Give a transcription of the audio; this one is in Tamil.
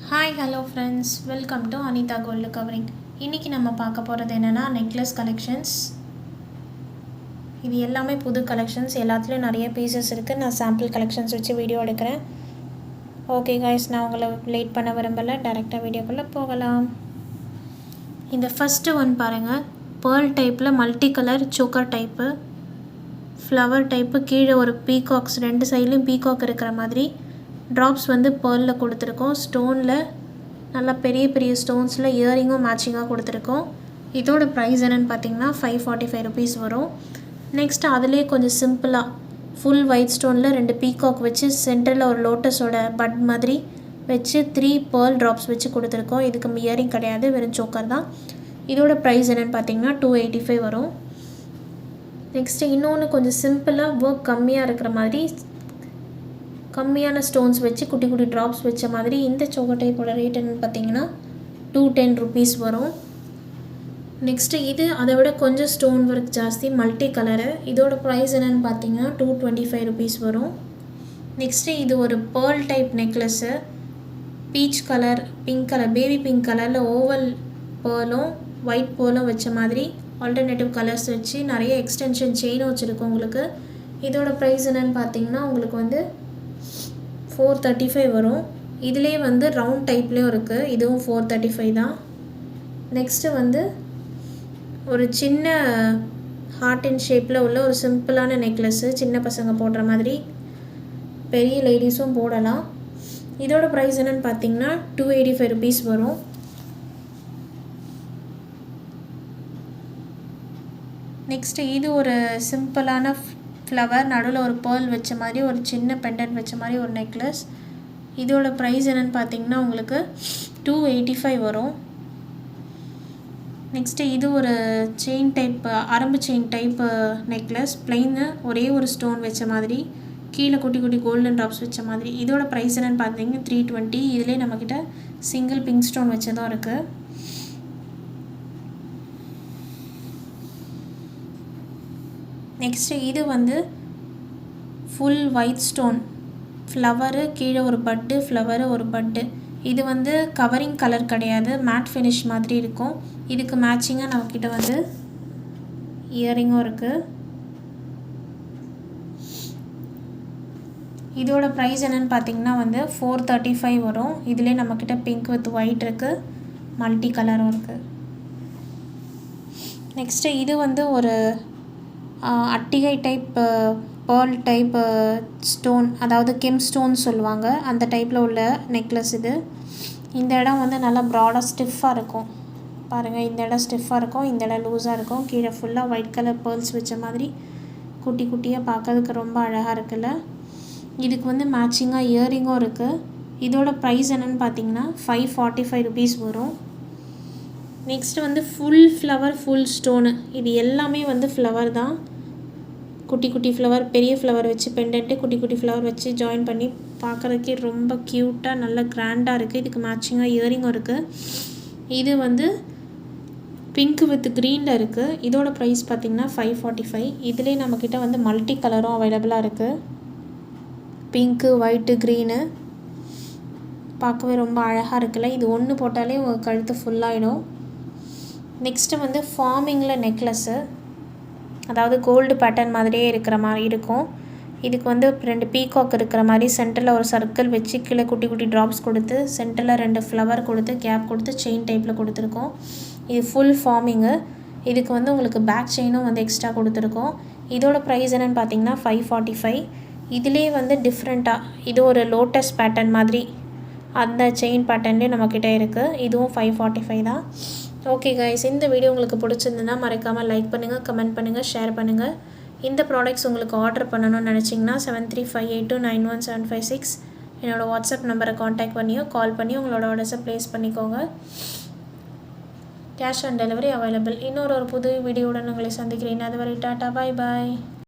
Hi hello friends, welcome to Anitha gold covering. இன்றைக்கி நம்ம பார்க்க போகிறது என்னென்னா நெக்லஸ் கலெக்ஷன்ஸ். இது எல்லாமே புது கலெக்ஷன்ஸ், எல்லாத்துலேயும் நிறைய பீசஸ் இருக்குது. நான் சாம்பிள் கலெக்ஷன்ஸ் வச்சு வீடியோ எடுக்கிறேன். ஓகே காய்ஸ், நான் உங்களை லேட் பண்ண விரும்பலை, டைரெக்டாக வீடியோக்குள்ளே போகலாம். இந்த ஃபஸ்ட்டு ஒன் பாருங்கள், பேர்ல் டைப்பில் multi colour choker type, flower type, கீழே ஒரு பீகாக்ஸ், ரெண்டு சைட்லேயும் பீகாக் இருக்கிற மாதிரி ட்ராப்ஸ் வந்து பேர்லில் கொடுத்துருக்கோம். ஸ்டோனில் நல்லா பெரிய பெரிய ஸ்டோன்ஸில் இயரிங்கும் மேட்சிங்காக கொடுத்துருக்கோம். இதோட ப்ரைஸ் என்னென்னு பார்த்தீங்கன்னா 545 ருபீஸ் வரும். நெக்ஸ்ட்டு அதிலே கொஞ்சம் சிம்பிளாக ஃபுல் ஒயிட் ஸ்டோனில் ரெண்டு பீகாக் வச்சு சென்டரில் ஒரு லோட்டஸோட பட் மாதிரி வச்சு 3 பேர்ல் ட்ராப்ஸ் வச்சு கொடுத்துருக்கோம். இதுக்கு இயரிங் கிடையாது, வெறும் சோக்கர் தான். இதோட ப்ரைஸ் என்னென்னு பார்த்தீங்கன்னா 285 வரும். நெக்ஸ்ட்டு இன்னொன்று கொஞ்சம் சிம்பிளாக ஒர்க் கம்மியாக இருக்கிற மாதிரி கம்மியான ஸ்டோன்ஸ் வச்சு குட்டி குட்டி ட்ராப்ஸ் வச்ச மாதிரி இந்த சோக்கர் டைப்போட ரேட் என்னென்னு பார்த்தீங்கன்னா 210 ருபீஸ் வரும். நெக்ஸ்ட்டு இது அதை விட கொஞ்சம் ஸ்டோன் ஒர்க் ஜாஸ்தி, மல்டி கலரு. இதோட ப்ரைஸ் என்னென்னு பார்த்தீங்கன்னா 225 ருபீஸ் வரும். நெக்ஸ்ட்டு இது ஒரு pearl type necklace, peach colour, pink colour, baby pink கலரில் ஓவல் பேர்லும் ஒயிட் பேர்லும் வச்ச மாதிரி ஆல்டர்னேட்டிவ் கலர்ஸ் வச்சு நிறைய எக்ஸ்டென்ஷன் செயினும் வச்சுருக்கோம் உங்களுக்கு. இதோட ப்ரைஸ் என்னென்னு பார்த்தீங்கன்னா உங்களுக்கு வந்து 435 வரும். இதிலே வந்து ரவுண்ட் டைப்லேயும் இருக்குது, இதுவும் 435 தான். நெக்ஸ்ட்டு வந்து ஒரு சின்ன ஹார்ட் இன் ஷேப்பில் உள்ள ஒரு சிம்பிளான நெக்லஸ்ஸு, சின்ன பசங்க போடுற மாதிரி, பெரிய லேடிஸும் போடலாம். இதோட ப்ரைஸ் என்னென்னு பார்த்தீங்கன்னா 285 ருபீஸ் வரும். நெக்ஸ்ட்டு இது ஒரு சிம்பிளான ஃப்ளவர், நடுவில் ஒரு பேர்ல் வச்ச மாதிரி ஒரு சின்ன பெண்டன்ட் வச்ச மாதிரி ஒரு நெக்லஸ். இதோட ப்ரைஸ் என்னென்னு பார்த்தீங்கன்னா உங்களுக்கு 285 வரும். நெக்ஸ்ட்டு இது ஒரு செயின் டைப், அரம்பு செயின் டைப் நெக்லஸ், பிளெயின்னு ஒரே ஒரு ஸ்டோன் வச்ச மாதிரி, கீழே குட்டி குட்டி கோல்டன் ட்ராப்ஸ் வச்ச மாதிரி. இதோட ப்ரைஸ் என்னென்னு பார்த்தீங்கன்னா 320. இதிலே நம்மக்கிட்ட சிங்கிள் பிங்க் ஸ்டோன் வச்சதும் இருக்குது. நெக்ஸ்ட்டு இது வந்து ஃபுல் ஒயிட் ஸ்டோன் ஃப்ளவரு, கீழே ஒரு பட்டு, ஃப்ளவரு ஒரு பட்டு. இது வந்து கவரிங் கலர் கிடையாது, மேட் ஃபினிஷ் மாதிரி இருக்கும். இதுக்கு மேட்சிங்காக நம்மக்கிட்ட வந்து இயரிங்கும் இருக்குது. இதோட ப்ரைஸ் என்னென்னு பார்த்தீங்கன்னா வந்து 435 வரும். இதிலே நம்மக்கிட்ட பிங்க் வித் ஒயிட் இருக்குது, மல்டி கலரும் இருக்குது. நெக்ஸ்ட்டு இது வந்து ஒரு அட்டிகை டைப் பேர்ல் டைப் ஸ்டோன், அதாவது கெம் ஸ்டோன் சொல்லுவாங்க, அந்த டைப்பில் உள்ள நெக்லஸ் இது. இந்த இடம் வந்து நல்லா ப்ராடாக ஸ்டிஃபாக இருக்கும் பாருங்கள். இந்த இடம் ஸ்டிஃபாக இருக்கும், இந்த இடம் லூஸாக இருக்கும். கீழே ஃபுல்லாக ஒயிட் கலர் பேர்ல்ஸ் வச்ச மாதிரி குட்டி குட்டியாக பார்க்கறதுக்கு ரொம்ப அழகாக இருக்குல்ல. இதுக்கு வந்து மேட்சிங்காக இயரிங்கும் இருக்குது. இதோட ப்ரைஸ் என்னென்னு பார்த்தீங்கன்னா 545 ருபீஸ் வரும். நெக்ஸ்ட்டு வந்து ஃபுல் ஃப்ளவர், ஃபுல் ஸ்டோனு. இது எல்லாமே வந்து ஃப்ளவர் தான், குட்டி குட்டி ஃப்ளவர், பெரிய ஃப்ளவர் வச்சு பெண்டன்ட்டு, குட்டி குட்டி ஃப்ளவர் வச்சு ஜாயின் பண்ணி பார்க்குறதுக்கே ரொம்ப க்யூட்டாக நல்ல கிராண்டாக இருக்குது. இதுக்கு மேட்சிங்காக இயரிங்கும் இருக்குது. இது வந்து பிங்க் வித் க்ரீனில் இருக்குது. இதோட ப்ரைஸ் பார்த்திங்கன்னா 545. இதிலே நம்மக்கிட்ட வந்து மல்டி கலரும் அவைலபிளாக இருக்குது, பிங்க்கு, ஒயிட்டு, க்ரீனு. பார்க்கவே ரொம்ப அழகாக இருக்குல்ல. இது ஒன்று போட்டாலே உங்கள் கழுத்து ஃபுல்லாகிடும். நெக்ஸ்ட்டு வந்து ஃபார்மிங்கில் நெக்லஸ்ஸு, அதாவது கோல்டு பேட்டர்ன் மாதிரியே இருக்கிற மாதிரி இருக்கும். இதுக்கு வந்து 2 பீகாக் இருக்கிற மாதிரி சென்டரில் ஒரு சர்க்கிள் வச்சு கீழே குட்டி குட்டி ட்ராப்ஸ் கொடுத்து சென்டரில் 2 ஃப்ளவர் கொடுத்து கேப் கொடுத்து செயின் டைப்பில் கொடுத்துருக்கோம். இது ஃபுல் ஃபார்மிங்கு. இதுக்கு வந்து உங்களுக்கு பேக் செயினும் வந்து எக்ஸ்ட்ரா கொடுத்துருக்கோம். இதோட ப்ரைஸ் என்னென்னு பார்த்தீங்கன்னா 545. இதிலே வந்து டிஃப்ரெண்ட்டாக இது ஒரு லோட்டஸ் பேட்டர்ன் மாதிரி அந்த செயின் பேட்டர்ன்லேயே நம்மக்கிட்ட இருக்குது. இதுவும் 545 தான். ஓகே கைஸ், இந்த வீடியோ உங்களுக்கு பிடிச்சிருந்துன்னா மறக்காமல் லைக் பண்ணுங்கள், கமெண்ட் பண்ணுங்கள், ஷேர் பண்ணுங்கள். இந்த ப்ராடக்ட்ஸ் உங்களுக்கு ஆர்டர் பண்ணணும்னு நினச்சிங்கன்னா 7358291756 என்னோடய வாட்ஸ்அப் நம்பரை காண்டாக்ட் பண்ணியோ கால் பண்ணி உங்களோட ஆர்டர்ஸை ப்ளேஸ் பண்ணிக்கோங்க. Cash on delivery available. இன்னொரு புது வீடியோவுடன் உங்களை சந்திக்கிறேன். அதுவரை டாட்டா, பாய் பாய்.